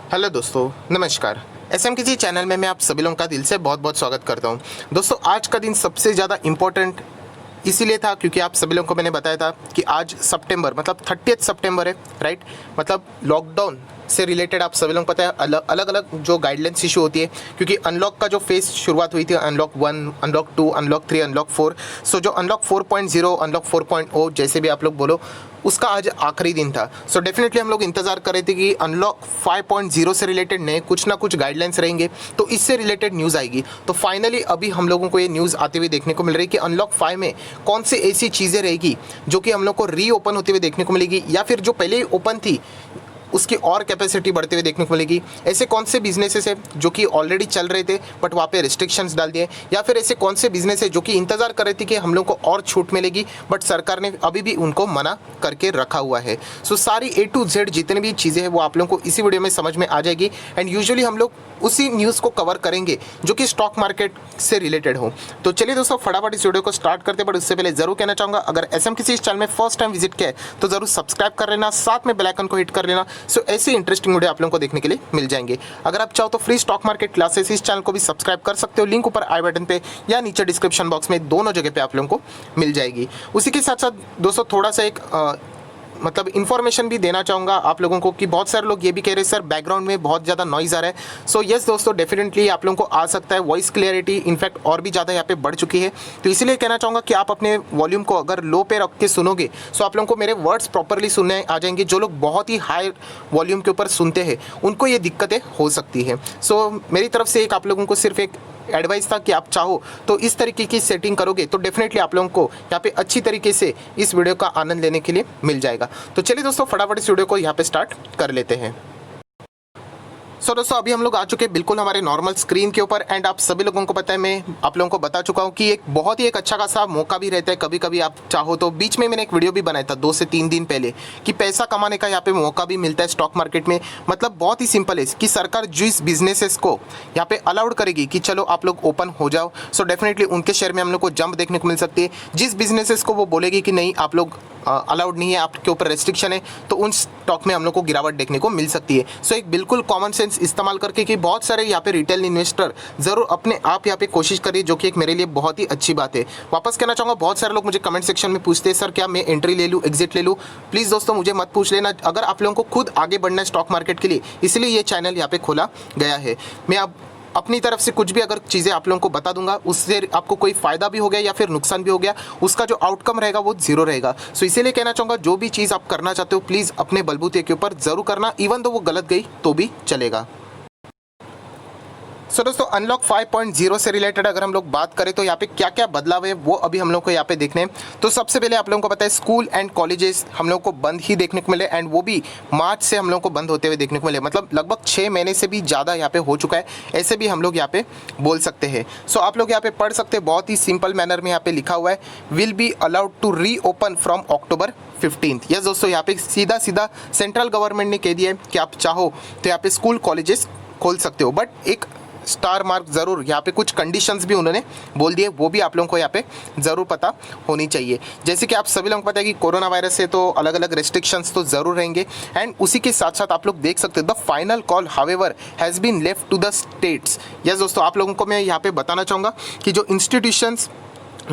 Hello दोस्तों, नमस्कार। SM किसी चैनल में मैं आप सभी लोगों का दिल से बहुत बहुत स्वागत करता हूं। दोस्तों, आज का दिन सबसे ज़्यादा इम्पोर्टेंट इसीलिए था क्योंकि आप सभी लोगों को मैंने बताया था कि आज सितंबर मतलब 30 सितंबर है, राइट। मतलब लॉकडाउन से रिलेटेड आप सभी लोगों को पता है अलग अलग जो गाइडलाइंस इशू होती है, क्योंकि अनलॉक का जो फेज शुरुआत हुई थी, अनलॉक 1, अनलॉक 2, अनलॉक 3, अनलॉक 4। सो जो अनलॉक 4.0, अनलॉक 4.0 जैसे भी आप लोग बोलो, उसका आज आखिरी दिन था। सो डेफिनेटली हम लोग इंतजार कर रहे थे कि अनलॉक 5.0 से रिलेटेड नए कुछ ना कुछ गाइडलाइंस रहेंगे, तो इससे रिलेटेड न्यूज़ आएगी। तो फाइनली अभी हम लोगों को ये न्यूज़ आते हुए देखने को मिल रही है कि अनलॉक 5 में कौन सी ऐसी चीज़ें रहेगी जो कि हम लोग को रीओपन होते हुए देखने को मिलेगी, या फिर जो पहले ही ओपन थी उसकी और कैपेसिटी बढ़ते हुए देखने को मिलेगी। ऐसे कौन से बिजनेसेस है जो कि ऑलरेडी चल रहे थे बट वहाँ पे रिस्ट्रिक्शंस डाल दिए, या फिर ऐसे कौन से बिजनेस है जो कि इंतज़ार कर रहे थे कि हम लोग को और छूट मिलेगी बट सरकार ने अभी भी उनको मना करके रखा हुआ है। सो सारी A to Z जितनी भी चीज़ें हैं वो आप लोगों को इसी वीडियो में समझ में आ जाएगी। एंड यूजुअली हम लोग उसी न्यूज़ को कवर करेंगे जो कि स्टॉक मार्केट से रिलेटेड हो। तो चलिए दोस्तों, फटाफट इस वीडियो को स्टार्ट करते हैं। बट उससे पहले ज़रूर कहना चाहूँगा, अगर एसएम किसी इस चैनल में फर्स्ट टाइम विजिट किया है तो ज़रूर सब्सक्राइब कर लेना, साथ में बेल आइकन को हिट कर लेना। सो ऐसे इंटरेस्टिंग वीडियो आप लोगों को देखने के लिए मिल जाएंगे। अगर आप चाहो तो फ्री स्टॉक मार्केट क्लासेस इस चैनल को भी सब्सक्राइब कर सकते हो, लिंक ऊपर आई बटन पे या नीचे डिस्क्रिप्शन बॉक्स में, दोनों जगह पे आप लोगों को मिल जाएगी। उसी के साथ साथ दोस्तों थोड़ा सा एक मतलब इन्फॉर्मेशन भी देना चाहूँगा आप लोगों को कि बहुत सारे लोग ये भी कह रहे हैं सर बैकग्राउंड में बहुत ज़्यादा नॉइज़ आ रहा है। सो यस दोस्तों, डेफिनेटली आप लोगों को आ सकता है। वॉइस क्लियरिटी इनफैक्ट और भी ज़्यादा यहाँ पे बढ़ चुकी है, तो इसीलिए कहना चाहूँगा कि आप अपने वॉल्यूम को अगर लो पे रख के सुनोगे सो आप लोगों को मेरे वर्ड्स प्रॉपरली सुनने आ जाएंगे। जो लोग बहुत ही हाई वॉल्यूम के ऊपर सुनते हैं उनको ये दिक्कतें हो सकती हैं। सो मेरी तरफ से एक आप लोगों को सिर्फ एक एडवाइस था कि आप चाहो तो इस तरीके की सेटिंग करोगे तो डेफिनेटली आप लोगों को यहाँ पे अच्छी तरीके से इस वीडियो का आनंद लेने के लिए मिल जाएगा। तो चलिए दोस्तों, फटाफट इस वीडियो को यहाँ पे स्टार्ट कर लेते हैं। सो दोस्तों, अभी हम लोग आ चुके हैं बिल्कुल हमारे नॉर्मल स्क्रीन के ऊपर। एंड आप सभी लोगों को पता है, मैं आप लोगों को बता चुका हूँ कि एक बहुत ही एक अच्छा खासा मौका भी रहता है। कभी कभी आप चाहो तो बीच में मैंने एक वीडियो भी बनाया था 2 से 3 दिन पहले कि पैसा कमाने का यहाँ पे मौका भी मिलता है स्टॉक मार्केट में। मतलब बहुत ही सिंपल है कि सरकार जिस बिजनेसेस को यहाँ पे अलाउड करेगी कि चलो आप लोग ओपन हो जाओ, सो डेफिनेटली उनके शेयर में हम लोग को जंप देखने को मिल सकती है। जिस बिजनेसेस को वो बोलेगी कि नहीं आप लोग अलाउड नहीं है, आपके ऊपर रेस्ट्रिक्शन है, तो उन स्टॉक में हम लोग को गिरावट देखने को मिल सकती है। सो एक बिल्कुल कॉमन सेंस इस्तेमाल करके कि बहुत सारे यहाँ पे रिटेल इन्वेस्टर ज़रूर अपने आप यहाँ पे कोशिश करिए, जो कि एक मेरे लिए बहुत ही अच्छी बात है। वापस कहना चाहूँगा, बहुत सारे लोग मुझे कमेंट सेक्शन में पूछते हैं सर क्या मैं एंट्री ले लूँ, एग्जिट ले लूँ। प्लीज़ दोस्तों मुझे मत पूछ लेना। अगर आप लोगों को खुद आगे बढ़ना है स्टॉक मार्केट के लिए, इसलिए ये चैनल यहाँ पे खोला गया है। मैं अब अपनी तरफ से कुछ भी अगर चीज़ें आप लोगों को बता दूंगा, उससे आपको कोई फ़ायदा भी हो गया या फिर नुकसान भी हो गया, उसका जो आउटकम रहेगा वो जीरो रहेगा। सो इसीलिए कहना चाहूँगा, जो भी चीज़ आप करना चाहते हो प्लीज़ अपने बलबूते के ऊपर ज़रूर करना, इवन तो वो गलत गई तो भी चलेगा। सो दोस्तों, अनलॉक 5.0 से रिलेटेड अगर हम लोग बात करें तो यहाँ पे क्या क्या बदलाव है वो अभी हम लोग को यहाँ पे देखने हैं। तो सबसे पहले आप लोगों को पता है स्कूल एंड कॉलेजेस हम लोग को बंद ही देखने को मिले, एंड वो भी मार्च से हम लोग को बंद होते हुए देखने को मिले। मतलब लगभग 6 महीने से भी ज़्यादा यहाँ पे हो चुका है, ऐसे भी हम लोग यहाँ पे बोल सकते हैं। सो आप लोग यहाँ पे पढ़ सकते हैं, बहुत ही सिंपल मैनर में यहाँ पे लिखा हुआ है, will be allowed to reopen from October 15। Yes दोस्तों, यहाँ पे सीधा सीधा सेंट्रल गवर्नमेंट ने कह दिया है कि आप चाहो तो यहाँ पे स्कूल कॉलेजेस खोल सकते हो, बट एक स्टार मार्क ज़रूर, यहाँ पे कुछ कंडीशंस भी उन्होंने बोल दिए, वो भी आप लोगों को यहाँ पे ज़रूर पता होनी चाहिए। जैसे कि आप सभी लोगों को पता है कि कोरोना वायरस से तो अलग अलग रेस्ट्रिक्शंस तो ज़रूर रहेंगे। एंड उसी के साथ साथ आप लोग देख सकते हो the final call however has been left to the states. Yes दोस्तों, आप लोगों को मैं यहाँ पे बताना चाहूँगा कि जो इंस्टीट्यूशंस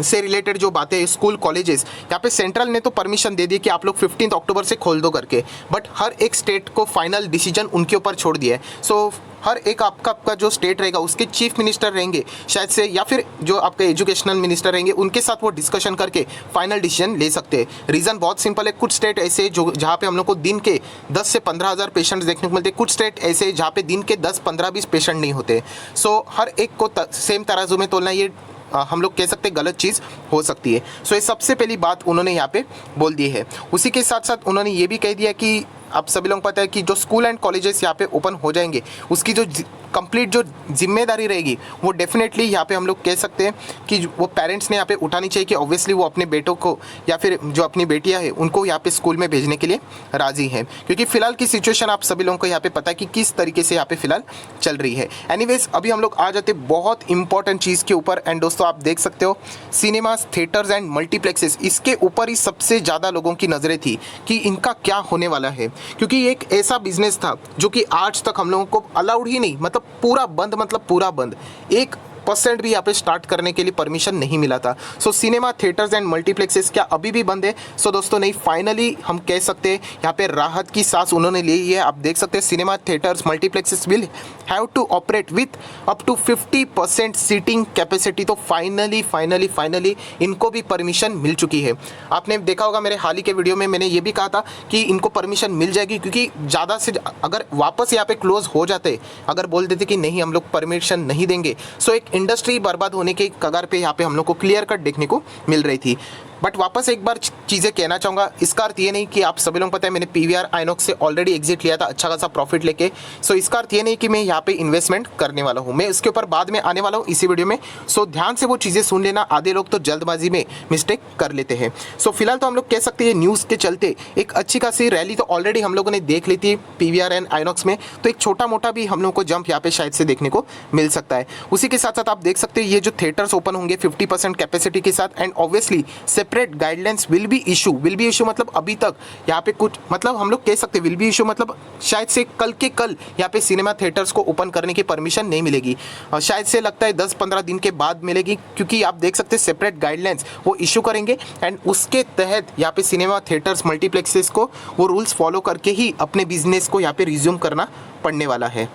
से रिलेटेड जो बातें, स्कूल कॉलेजेस, यहाँ पे सेंट्रल ने तो परमिशन दे दी कि आप लोग 15 अक्टूबर से खोल दो करके, बट हर एक स्टेट को फाइनल डिसीजन उनके ऊपर छोड़ दिया है। सो हर एक आपका जो स्टेट रहेगा उसके चीफ मिनिस्टर रहेंगे शायद से, या फिर जो आपके एजुकेशनल मिनिस्टर रहेंगे उनके साथ वो डिस्कशन करके फाइनल डिसीजन ले सकते हैं। रीज़न बहुत सिंपल है, कुछ स्टेट ऐसे जो जहाँ पे हम लोग को दिन के 10 से 15,000 पेशेंट्स देखने को मिलते हैं, कुछ स्टेट ऐसे जहाँ पे दिन के 10, 15, 20 पेशेंट नहीं होते। सो हर एक को सेम तराजू में तोलना ये हम लोग कह सकते हैं गलत चीज़ हो सकती है। सो ये सबसे पहली बात उन्होंने यहाँ पे बोल दी है। उसी के साथ साथ उन्होंने ये भी कह दिया कि आप सभी लोगों को पता है कि जो स्कूल एंड कॉलेजेस यहाँ पे ओपन हो जाएंगे उसकी जो कंप्लीट जो जिम्मेदारी रहेगी वो डेफिनेटली यहाँ पे हम लोग कह सकते हैं कि वो पेरेंट्स ने यहाँ पे उठानी चाहिए कि ऑब्वियसली वो अपने बेटों को या फिर जो अपनी बेटियाँ हैं उनको यहाँ पे स्कूल में भेजने के लिए राज़ी हैं, क्योंकि फ़िलहाल की सिचुएशन आप सभी लोगों को यहाँ पे पता है कि किस तरीके से यहाँ पे फ़िलहाल चल रही है। एनीवेज, अभी हम लोग आ जाते बहुत इंपॉर्टेंट चीज़ के ऊपर। एंड दोस्तों आप देख सकते हो सिनेमास, थिएटर्स एंड मल्टीप्लेक्सेस, इसके ऊपर ही सबसे ज़्यादा लोगों की नज़रें थी कि इनका क्या होने वाला है। क्योंकि ये एक ऐसा बिजनेस था जो कि आज तक हम लोगों को अलाउड ही नहीं, मतलब पूरा बंद, मतलब पूरा बंद, 1% भी यहाँ पे स्टार्ट करने के लिए परमिशन नहीं मिला था। सो सिनेमा थिएटर्स एंड मल्टीप्लेक्सेस क्या अभी भी बंद है? सो दोस्तों नहीं, फाइनली हम कह सकते हैं यहाँ पे राहत की सांस उन्होंने ली है। आप देख सकते हैं cinema theatres multiplexes will have to operate with up to 50% seating capacity. तो फाइनली इनको भी परमिशन मिल चुकी है। आपने देखा होगा मेरे हाल ही के वीडियो में मैंने ये भी कहा था कि इनको परमिशन मिल जाएगी, क्योंकि ज़्यादा से अगर वापस यहाँ पे क्लोज हो जाते, अगर बोल देते कि नहीं हम लोग परमिशन नहीं देंगे, सो एक इंडस्ट्री बर्बाद होने के कगार पे यहाँ पे हम लोग को क्लियर कट देखने को मिल रही थी। बट वापस एक बार चीज़ें कहना चाहूँगा, इसका अर्थ ये नहीं कि आप सभी लोगों को पता है मैंने पीवीआर आइनॉक्स से ऑलरेडी एग्जिट लिया था अच्छा खासा प्रॉफिट लेके। सो इसका अर्थ ये नहीं कि मैं यहाँ पे इन्वेस्टमेंट करने वाला हूँ, मैं इसके ऊपर बाद में आने वाला हूँ इसी वीडियो में। सो ध्यान से वो चीज़ें सुन लेना, आधे लोग तो जल्दबाजी में मिस्टेक कर लेते हैं। सो फिलहाल तो हम लोग कह सकते हैं न्यूज़ के चलते एक अच्छी खासी रैली तो ऑलरेडी हम लोगों ने देख ली थी पीवीआर एंड आइनॉक्स में, तो एक छोटा मोटा भी हम लोगों को जंप यहाँ पे शायद से देखने को मिल सकता है। उसी के साथ साथ आप देख सकते हैं ये जो थिएटर्स ओपन होंगे 50% कैपेसिटी के साथ, and obviously separate guidelines will be issue मतलब अभी तक यहाँ पे कुछ, मतलब हम लोग कह सकते हैं विल बी इशू मतलब शायद से कल के कल यहाँ पे सिनेमा थिएटर्स को ओपन करने की परमिशन नहीं मिलेगी, और शायद से लगता है 10-15 दिन के बाद मिलेगी, क्योंकि आप देख सकते हैं सेपरेट गाइडलाइंस वो इशू करेंगे एंड उसके तहत यहाँ पे सिनेमा थिएटर्स मल्टीप्लेक्सेस को वो रूल्स फॉलो करके ही अपने बिजनेस को यहाँ पे रिज्यूम करना पड़ने वाला है।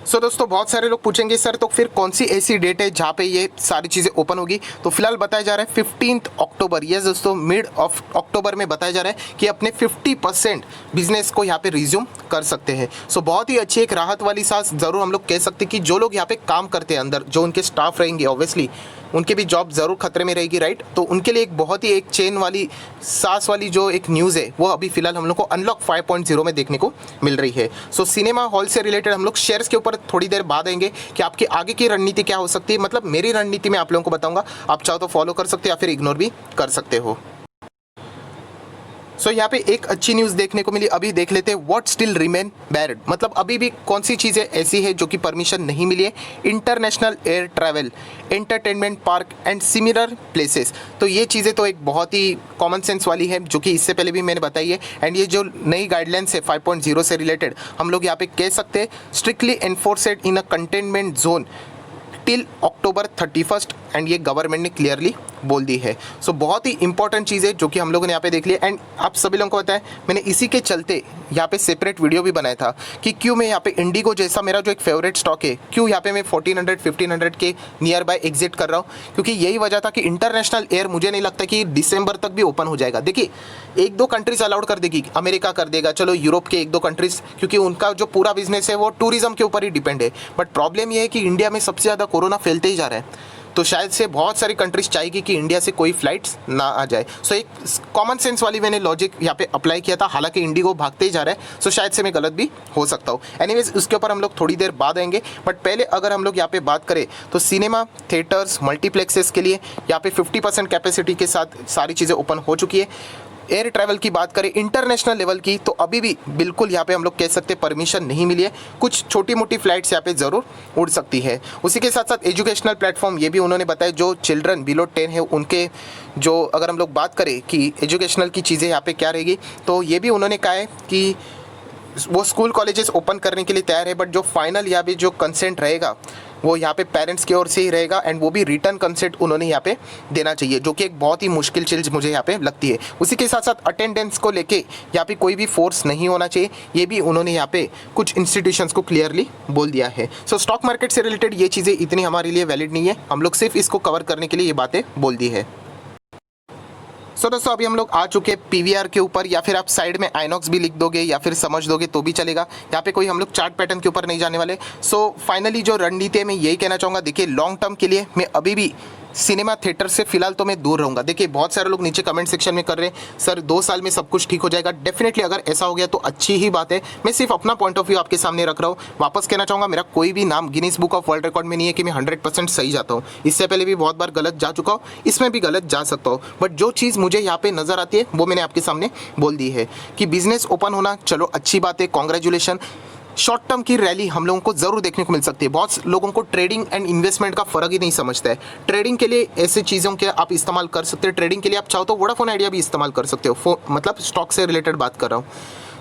सो दोस्तों बहुत सारे लोग पूछेंगे सर तो फिर कौन सी ऐसी डेट है जहाँ पे ये सारी चीज़ें ओपन होगी? तो फिलहाल बताया जा रहा है 15 अक्टूबर, यस दोस्तों मिड ऑफ अक्टूबर में बताया जा रहा है कि अपने 50% बिजनेस को यहाँ पे रिज्यूम कर सकते हैं। सो बहुत ही अच्छी एक राहत वाली सांस ज़रूर हम लोग कह सकते हैं कि जो लोग यहाँ पे काम करते हैं अंदर, जो उनके स्टाफ रहेंगे ऑब्वियसली उनके भी जॉब ज़रूर खतरे में रहेगी, राइट? तो उनके लिए एक बहुत ही एक चेन वाली सांस वाली जो एक न्यूज़ है वो अभी फिलहाल हम लोग को अनलॉक 5.0 में देखने को मिल रही है। सो सिनेमा हॉल से रिलेटेड हम लोग शेयर्स के ऊपर थोड़ी देर बाद आएंगे कि आपकी आगे की रणनीति क्या हो सकती है, मतलब मेरी रणनीति में आप लोगों को बताऊंगा, आप चाहो तो फॉलो कर सकते हो या फिर इग्नोर भी कर सकते हो। सो यहाँ पे एक अच्छी न्यूज़ देखने को मिली, अभी देख लेते हैं व्हाट स्टिल रिमेन बैरिड, मतलब अभी भी कौन सी चीज़ें ऐसी है जो कि परमिशन नहीं मिली है? International air travel, entertainment park and similar places. तो ये चीज़ें तो एक बहुत ही कॉमन सेंस वाली है जो कि इससे पहले भी मैंने बताई है, एंड ये जो नई गाइडलाइंस है 5.0 से रिलेटेड हम लोग यहाँ पे कह सकते हैं strictly enforced in a containment zone till October 31 and ये गवर्नमेंट ने क्लियरली बोल दी है। सो बहुत ही इंपॉर्टेंट चीज़ है जो कि हम लोगों ने यहाँ पे देख लिया, एंड आप सभी लोगों को पता है मैंने इसी के चलते यहाँ पे सेपरेट वीडियो भी बनाया था कि क्यों मैं यहाँ पे इंडिगो जैसा मेरा जो एक फेवरेट स्टॉक है, क्यों यहाँ पे मैं 1400-1500 के नियर बाय एग्जिट कर रहा हूँ, क्योंकि यही वजह था कि इंटरनेशनल एयर मुझे नहीं लगता कि दिसंबर तक भी ओपन हो जाएगा। देखिए 1-2 कंट्रीज अलाउड कर देगी, अमेरिका कर देगा, चलो यूरोप के 1-2 कंट्रीज, क्योंकि उनका जो पूरा बिजनेस है वो टूरिज्म के ऊपर ही डिपेंड है। बट प्रॉब्लम ये है कि इंडिया में सबसे ज़्यादा कोरोना फैलते ही जा रहा है, तो शायद से बहुत सारी कंट्रीज चाहेगी कि इंडिया से कोई फ्लाइट्स ना आ जाए। सो एक कॉमन सेंस वाली मैंने लॉजिक यहाँ पे अप्लाई किया था, हालांकि इंडिगो भागते ही जा रहा है, सो शायद से मैं गलत भी हो सकता हूँ। एनीवेज उसके ऊपर हम लोग थोड़ी देर बाद आएंगे, बट पहले अगर हम लोग यहाँ पे बात करें तो सिनेमा थिएटर्स मल्टीप्लेक्सेस के लिए यहाँ पे 50% कैपेसिटी के साथ सारी चीज़ें ओपन हो चुकी है। एयर ट्रैवल की बात करें इंटरनेशनल लेवल की तो अभी भी बिल्कुल यहाँ पे हम लोग कह सकते हैं परमिशन नहीं मिली है, कुछ छोटी मोटी फ्लाइट्स यहाँ पे ज़रूर उड़ सकती है। उसी के साथ साथ एजुकेशनल प्लेटफॉर्म ये भी उन्होंने बताया जो चिल्ड्रन बिलो 10 है उनके जो अगर हम लोग बात करें कि एजुकेशनल की चीज़ें यहाँ पे क्या रहेगी, तो ये भी उन्होंने कहा है कि वो स्कूल कॉलेजेस ओपन करने के लिए तैयार है, बट जो फाइनल यहाँ पे जो कंसेंट रहेगा वो यहाँ पे पेरेंट्स की ओर से ही रहेगा, एंड वो भी रिटर्न कंसेंट उन्होंने यहाँ पे देना चाहिए, जो कि एक बहुत ही मुश्किल चीज़ मुझे यहाँ पे लगती है। उसी के साथ साथ अटेंडेंस को लेके यहाँ पे कोई भी फोर्स नहीं होना चाहिए, ये भी उन्होंने यहाँ पे कुछ इंस्टीट्यूशंस को क्लियरली बोल दिया है। सो स्टॉक मार्केट से रिलेटेड ये चीज़ें इतनी हमारे लिए वैलिड नहीं है, हम लोग सिर्फ इसको कवर करने के लिए ये बातें बोल दी है। सो दोस्तों अभी हम लोग आ चुके हैं पीवीआर के ऊपर, या फिर आप साइड में आइनॉक्स भी लिख दोगे या फिर समझ दोगे तो भी चलेगा, यहाँ पे कोई हम लोग चार्ट पैटर्न के ऊपर नहीं जाने वाले। सो फाइनली जो रणनीति है मैं यही कहना चाहूँगा, देखिए लॉन्ग टर्म के लिए मैं अभी भी सिनेमा थिएटर से फिलहाल तो मैं दूर रहूँगा। देखिए बहुत सारे लोग नीचे कमेंट सेक्शन में कर रहे हैं सर 2 साल में सब कुछ ठीक हो जाएगा। डेफिनेटली अगर ऐसा हो गया तो अच्छी ही बात है, मैं सिर्फ अपना पॉइंट ऑफ व्यू आपके सामने रख रहा हूँ। वापस कहना चाहूँगा मेरा कोई भी नाम Guinness book of world record में नहीं है कि मैं 100% सही जाता हूँ, इससे पहले भी बहुत बार गलत जा चुका हूँ, इसमें भी गलत जा सकता हूँ, बट जो चीज़ मुझे यहाँ पे नज़र आती है वो मैंने आपके सामने बोल दी है कि बिजनेस ओपन होना चलो अच्छी बात है, कॉन्ग्रेचुलेशन। शॉर्ट टर्म की रैली हम लोगों को ज़रूर देखने को मिल सकती है। बहुत लोगों को ट्रेडिंग एंड इन्वेस्टमेंट का फ़र्क ही नहीं समझता है। ट्रेडिंग के लिए ऐसे चीज़ों के आप इस्तेमाल कर सकते हैं, ट्रेडिंग के लिए आप चाहो तो वोडाफोन आइडिया भी इस्तेमाल कर सकते हो, मतलब स्टॉक से रिलेटेड बात कर रहा हूँ।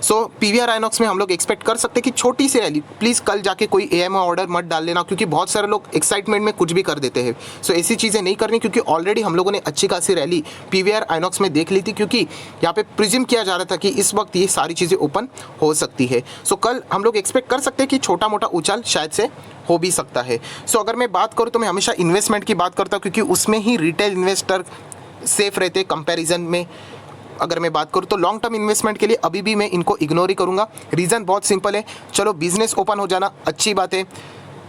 सो पीवीआर आइनॉक्स में हम लोग एक्सपेक्ट कर सकते हैं कि छोटी सी रैली, प्लीज़ कल जाके कोई एएमओ ऑर्डर मत डाल लेना, क्योंकि बहुत सारे लोग एक्साइटमेंट में कुछ भी कर देते हैं। सो ऐसी चीज़ें नहीं करनी, क्योंकि ऑलरेडी हम लोगों ने अच्छी खासी रैली पीवीआर आइनॉक्स में देख ली थी, क्योंकि यहाँ पे प्रिज्यूम किया जा रहा था कि इस वक्त ये सारी चीज़ें ओपन हो सकती है। सो कल हम लोग एक्सपेक्ट कर सकते हैं कि छोटा मोटा उछाल शायद से हो भी सकता है। सो अगर मैं बात करूँ तो मैं हमेशा इन्वेस्टमेंट की बात करता हूँ, क्योंकि उसमें ही रिटेल इन्वेस्टर सेफ रहते कंपैरिजन में। अगर मैं बात करूँ तो लॉन्ग टर्म इन्वेस्टमेंट के लिए अभी भी मैं इनको इग्नोर ही करूँगा। रीज़न बहुत सिंपल है, चलो बिजनेस ओपन हो जाना अच्छी बात है,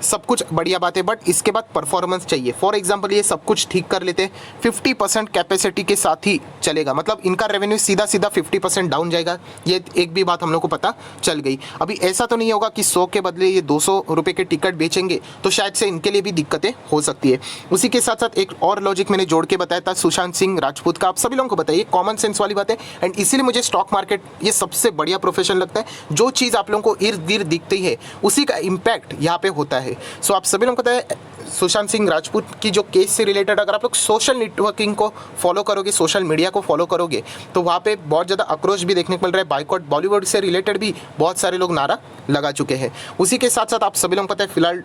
सब कुछ बढ़िया बात है, बट इसके बाद परफॉर्मेंस चाहिए। फॉर एग्जांपल ये सब कुछ ठीक कर लेते 50% कैपेसिटी के साथ ही चलेगा, मतलब इनका रेवेन्यू सीधा सीधा 50% डाउन जाएगा। ये एक भी बात हम लोग को पता चल गई। अभी ऐसा तो नहीं होगा कि 100 के बदले ये 200 रुपये के टिकट बेचेंगे, तो शायद से इनके लिए भी दिक्कतें हो सकती है। उसी के साथ साथ एक और लॉजिक मैंने जोड़ के बताया था सुशांत सिंह राजपूत का, आप सभी लोगों को बताइए, कॉमन सेंस वाली बात है। एंड इसीलिए मुझे स्टॉक मार्केट ये सबसे बढ़िया प्रोफेशन लगता है। जो चीज़ आप लोगों को इर्द गिर्द दिखती है उसी का इम्पैक्ट यहाँ पे होता है। सो आप सभी लोगों को पता है सुशांत सिंह राजपूत की जो केस से रिलेटेड अगर आप लोग सोशल नेटवर्किंग को फॉलो करोगे, सोशल मीडिया को फॉलो करोगे, तो वहाँ पे बहुत ज़्यादा आक्रोश भी देखने को मिल रहा है। बाइकआउट बॉलीवुड से रिलेटेड भी बहुत सारे लोग नारा लगा चुके हैं। उसी के साथ साथ आप सभी लोगों को पता है फिलहाल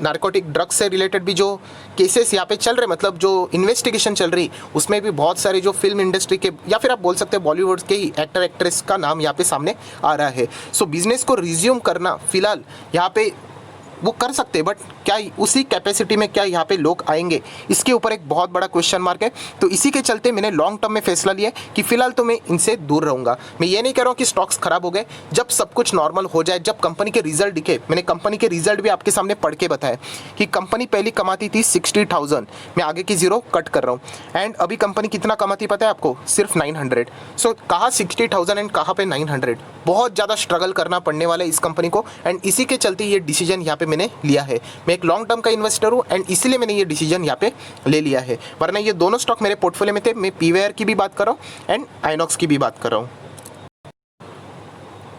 नारकोटिक ड्रग्स से रिलेटेड भी जो केसेस यहाँ पे चल रहे, मतलब जो इन्वेस्टिगेशन चल रही, उसमें भी बहुत सारे जो फिल्म इंडस्ट्री के या फिर आप बोल सकते हैं बॉलीवुड के ही एक्टर एक्ट्रेस का नाम यहाँ पे सामने आ रहा है। सो बिजनेस को रिज्यूम करना फिलहाल यहाँ पे वो कर सकते हैं, बट क्या उसी कैपेसिटी में क्या यहाँ पे लोग आएंगे, इसके ऊपर एक बहुत बड़ा क्वेश्चन मार्क है। तो इसी के चलते मैंने लॉन्ग टर्म में फैसला लिया कि फिलहाल तो मैं इनसे दूर रहूँगा। मैं ये नहीं कह रहा हूँ कि स्टॉक्स खराब हो गए, जब सब कुछ नॉर्मल हो जाए, जब कंपनी के रिजल्ट दिखे, मैंने कंपनी के रिजल्ट भी आपके सामने पढ़ के बताया कि कंपनी पहले कमाती थी 60,000, मैं आगे की जीरो कट कर रहा हूँ, एंड अभी कंपनी कितना कमाती पता है आपको, सिर्फ 900। सो कहाँ 60,000 एंड कहाँ पे 900, बहुत ज़्यादा स्ट्रगल करना पड़ने वाला है इस कंपनी को। एंड इसी के चलते ये डिसीजन यहाँ पे मैंने लिया है। मैं एक लॉन्ग टर्म का इन्वेस्टर हूँ एंड इसीलिए मैंने ये डिसीजन यहाँ पे ले लिया है, वरना ये दोनों स्टॉक मेरे पोर्टफोलियो में थे। मैं पीवीआर की भी बात कर रहा हूँ एंड आइनॉक्स की भी बात कर रहा हूँ।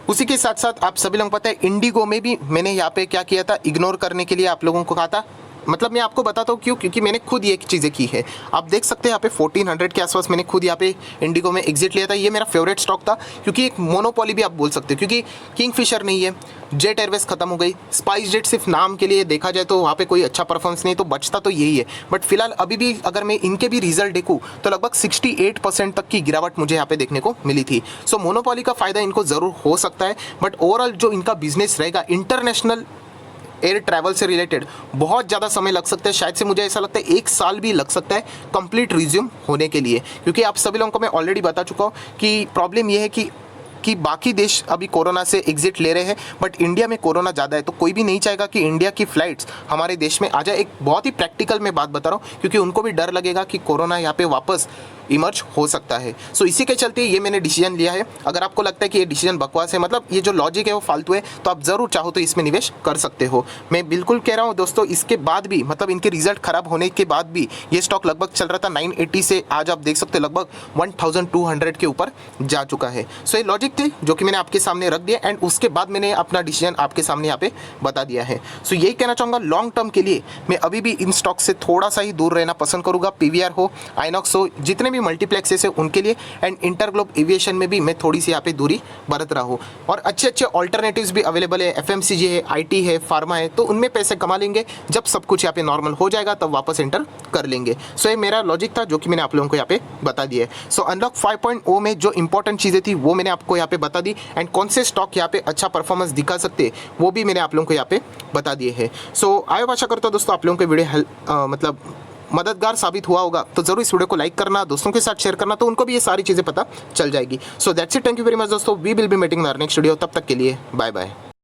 उसी के साथ साथ आप सभी लोगों को पता है इंडिगो में भी मैंने यहाँ पे क्या किया था, इग्नोर करने के लिए आप लोगों को कहा था। मतलब मैं आपको बताता हूँ क्यों, क्योंकि मैंने खुद ये चीज़ें की है। आप देख सकते हैं यहाँ पे 1400 के आसपास मैंने खुद यहाँ पे इंडिगो में एग्जिट लिया था। ये मेरा फेवरेट स्टॉक था, क्योंकि एक मोनोपोली भी आप बोल सकते हो, क्योंकि किंगफिशर नहीं है, जेट एयरवेज खत्म हो गई, स्पाइस जेट सिर्फ नाम के लिए देखा जाए तो वहाँ पे कोई अच्छा परफॉर्मेंस नहीं, तो बचता तो यही है। बट फिलहाल अभी भी अगर मैं इनके भी रिजल्ट देखूँ तो लगभग 68% तक की गिरावट मुझे यहाँ पे देखने को मिली थी। सो मोनोपोली का फ़ायदा इनको ज़रूर हो सकता है, बट ओवरऑल जो इनका बिजनेस रहेगा इंटरनेशनल एयर ट्रैवल से रिलेटेड बहुत ज़्यादा समय लग सकता है। शायद से मुझे ऐसा लगता है 1 साल भी लग सकता है कंप्लीट रिज्यूम होने के लिए, क्योंकि आप सभी लोगों को मैं ऑलरेडी बता चुका हूँ कि प्रॉब्लम ये है कि बाकी देश अभी कोरोना से एग्जिट ले रहे हैं, बट इंडिया में कोरोना ज़्यादा है, तो कोई भी नहीं चाहेगा कि इंडिया की फ़्लाइट्स हमारे देश में आ जाए। एक बहुत ही प्रैक्टिकल मैं बात बता रहा हूँ, क्योंकि उनको भी डर लगेगा कि कोरोना यहाँ पे वापस इमर्ज हो सकता है। सो इसी के चलते ये मैंने डिसीजन लिया है। अगर आपको लगता है कि ये डिसीजन बकवास है, मतलब ये जो लॉजिक है वो फालतू है, तो आप ज़रूर चाहो तो इसमें निवेश कर सकते हो। मैं बिल्कुल कह रहा हूँ दोस्तों, इसके बाद भी मतलब इनके रिजल्ट खराब होने के बाद भी ये स्टॉक लगभग चल रहा था 980 से, आज आप देख सकते हो लगभग 1200 के ऊपर जा चुका है। सो ये लॉजिक थे जो कि मैंने आपके सामने रख दिया, एंड उसके बाद मैंने अपना डिसीजन आपके सामने यहाँ पे बता दिया है। सो यही कहना चाहूँगा, लॉन्ग टर्म के लिए मैं अभी भी इन स्टॉक से थोड़ा सा ही दूर रहना पसंद करूँगा। पीवीआर हो, आइनॉक्स हो, जितने भी मल्टीप्लेक्सेस है उनके लिए, एंड इंटरग्लोब एविएशन में भी मैं थोड़ी सी यहाँ पे दूरी बरत रहा हूँ। और अच्छे अच्छे ऑल्टरनेटिव्स भी अवेलेबल है, एफएमसीजी है, आईटी है, फार्मा है, तो उनमें पैसे कमा लेंगे। जब सब कुछ यहाँ पे नॉर्मल हो जाएगा तब वापस एंटर कर लेंगे। सो ये मेरा लॉजिक था जो कि मैंने आप लोगों को यहाँ पे बता दिया है। सो अनलॉक 5.0 में जो इंपॉर्टेंट चीज़ें थी वो मैंने आपको यहाँ पे बता दी, एंड कौन से स्टॉक यहाँ पे अच्छा परफॉर्मेंस दिखा सकते हैं वो भी मैंने आप लोगों को यहाँ पे बता दिए हैं। सो आशा करता हूँ दोस्तों आप लोगों के वीडियो मतलब मददगार साबित हुआ होगा। तो जरूर इस वीडियो को लाइक करना, दोस्तों के साथ शेयर करना, तो उनको भी ये सारी चीज़ें पता चल जाएगी। So that's it, thank you very much दोस्तों, we will be meeting in our next video. तब तक के लिए बाय बाय।